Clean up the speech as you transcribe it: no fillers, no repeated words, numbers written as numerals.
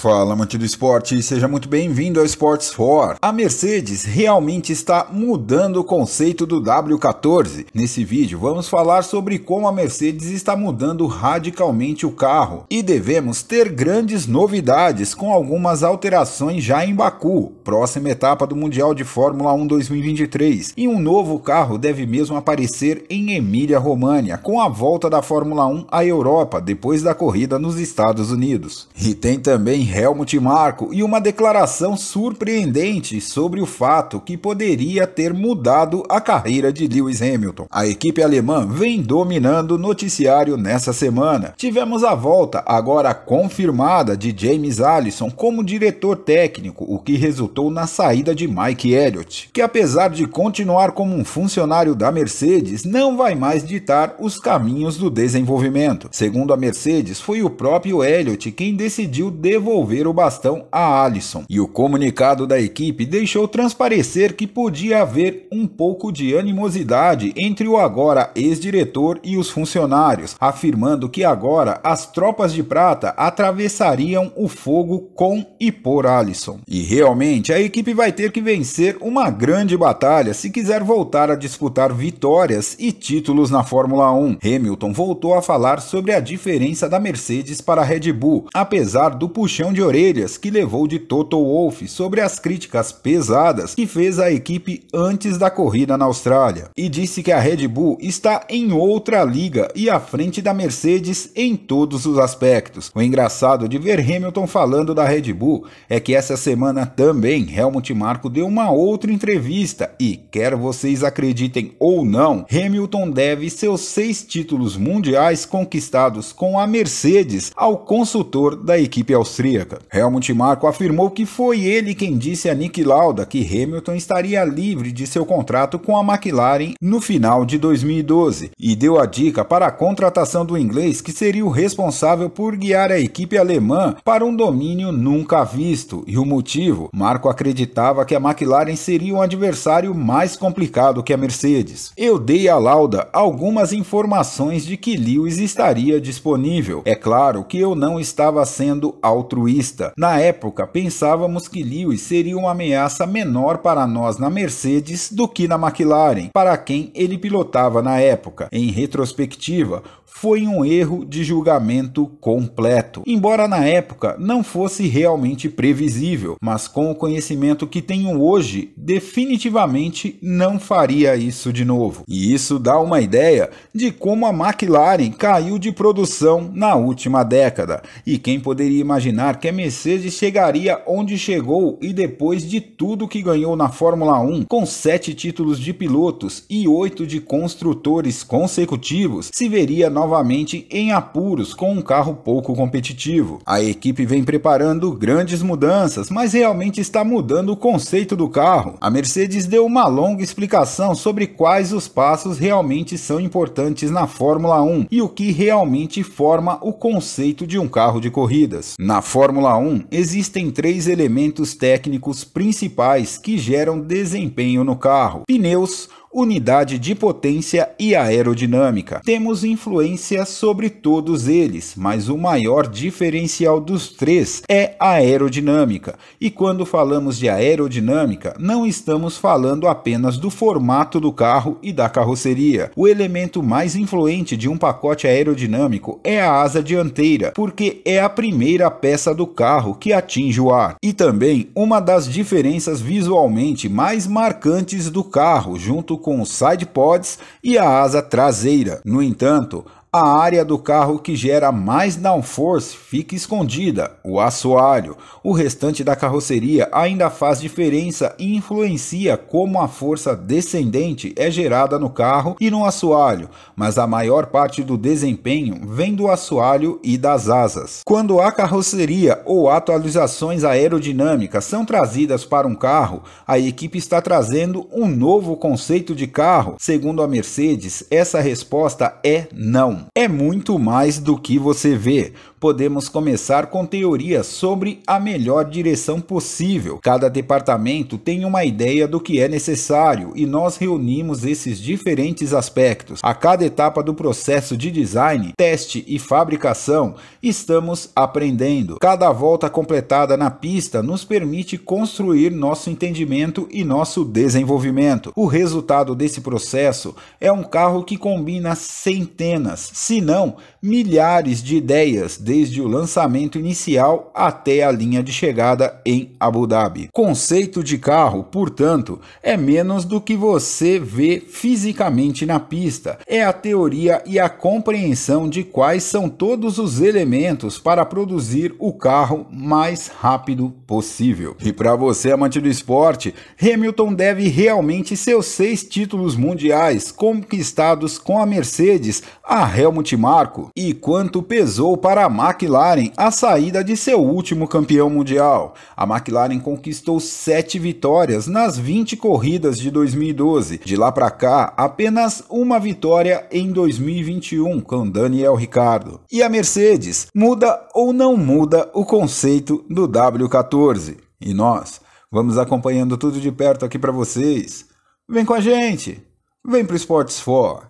Fala, amante do esporte, seja muito bem-vindo ao Sports For. A Mercedes realmente está mudando o conceito do W14. Nesse vídeo vamos falar sobre como a Mercedes está mudando radicalmente o carro e devemos ter grandes novidades com algumas alterações já em Baku, próxima etapa do Mundial de Fórmula 1 2023, e um novo carro deve mesmo aparecer em Emília-Romagna com a volta da Fórmula 1 à Europa depois da corrida nos Estados Unidos. E tem também Helmut Marko e uma declaração surpreendente sobre o fato que poderia ter mudado a carreira de Lewis Hamilton. A equipe alemã vem dominando o noticiário nessa semana. Tivemos a volta, agora confirmada, de James Allison como diretor técnico, o que resultou na saída de Mike Elliott, que apesar de continuar como um funcionário da Mercedes, não vai mais ditar os caminhos do desenvolvimento. Segundo a Mercedes, foi o próprio Elliott quem decidiu devolver o bastão a Allison, e o comunicado da equipe deixou transparecer que podia haver um pouco de animosidade entre o agora ex-diretor e os funcionários, afirmando que agora as tropas de prata atravessariam o fogo com e por Allison. E realmente a equipe vai ter que vencer uma grande batalha se quiser voltar a disputar vitórias e títulos na Fórmula 1. Hamilton voltou a falar sobre a diferença da Mercedes para a Red Bull, apesar do puxão de orelhas que levou de Toto Wolff sobre as críticas pesadas que fez a equipe antes da corrida na Austrália, e disse que a Red Bull está em outra liga e à frente da Mercedes em todos os aspectos. O engraçado de ver Hamilton falando da Red Bull é que essa semana também Helmut Marko deu uma outra entrevista e, quer vocês acreditem ou não, Hamilton deve seus 6 títulos mundiais conquistados com a Mercedes ao consultor da equipe austríaca. Helmut Marko afirmou que foi ele quem disse a Niki Lauda que Hamilton estaria livre de seu contrato com a McLaren no final de 2012 e deu a dica para a contratação do inglês, que seria o responsável por guiar a equipe alemã para um domínio nunca visto. E o motivo? Marko acreditava que a McLaren seria um adversário mais complicado que a Mercedes. Eu dei a Lauda algumas informações de que Lewis estaria disponível. É claro que eu não estava sendo altruísta. Na época, pensávamos que Lewis seria uma ameaça menor para nós na Mercedes do que na McLaren, para quem ele pilotava na época. Em retrospectiva, foi um erro de julgamento completo. Embora na época não fosse realmente previsível, mas com o conhecimento que tenho hoje, definitivamente não faria isso de novo. E isso dá uma ideia de como a McLaren caiu de produção na última década. E quem poderia imaginar que a Mercedes chegaria onde chegou e depois de tudo que ganhou na Fórmula 1, com 7 títulos de pilotos e 8 de construtores consecutivos, se veria novamente em apuros com um carro pouco competitivo. A equipe vem preparando grandes mudanças, mas realmente está mudando o conceito do carro. A Mercedes deu uma longa explicação sobre quais os passos realmente são importantes na Fórmula 1 e o que realmente forma o conceito de um carro de corridas. Na Fórmula 1 existem 3 elementos técnicos principais que geram desempenho no carro: pneus, unidade de potência e aerodinâmica. Temos influência sobre todos eles, mas o maior diferencial dos 3 é a aerodinâmica. E quando falamos de aerodinâmica, não estamos falando apenas do formato do carro e da carroceria. O elemento mais influente de um pacote aerodinâmico é a asa dianteira, porque é a primeira peça do carro que atinge o ar. E também uma das diferenças visualmente mais marcantes do carro, junto com os side pods e a asa traseira. No entanto, a área do carro que gera mais downforce fica escondida, o assoalho. O restante da carroceria ainda faz diferença e influencia como a força descendente é gerada no carro e no assoalho, mas a maior parte do desempenho vem do assoalho e das asas. Quando a carroceria ou atualizações aerodinâmicas são trazidas para um carro, a equipe está trazendo um novo conceito de carro? Segundo a Mercedes, essa resposta é não. É muito mais do que você vê. podemos começar com teorias sobre a melhor direção possível. Cada departamento tem uma ideia do que é necessário e nós reunimos esses diferentes aspectos. A cada etapa do processo de design, teste e fabricação, estamos aprendendo. Cada volta completada na pista nos permite construir nosso entendimento e nosso desenvolvimento. O resultado desse processo é um carro que combina centenas, se não milhares de ideias, desde o lançamento inicial até a linha de chegada em Abu Dhabi. Conceito de carro, portanto, é menos do que você vê fisicamente na pista. É a teoria e a compreensão de quais são todos os elementos para produzir o carro mais rápido possível. E para você, amante do esporte, Hamilton deve realmente seus 6 títulos mundiais conquistados com a Mercedes a Helmut Marko, e quanto pesou para a McLaren a saída de seu último campeão mundial. A McLaren conquistou 7 vitórias nas 20 corridas de 2012. De lá para cá, apenas uma vitória em 2021 com Daniel Ricciardo. E a Mercedes, muda ou não muda o conceito do W14? E nós vamos acompanhando tudo de perto aqui para vocês. Vem com a gente, vem pro Sports 4.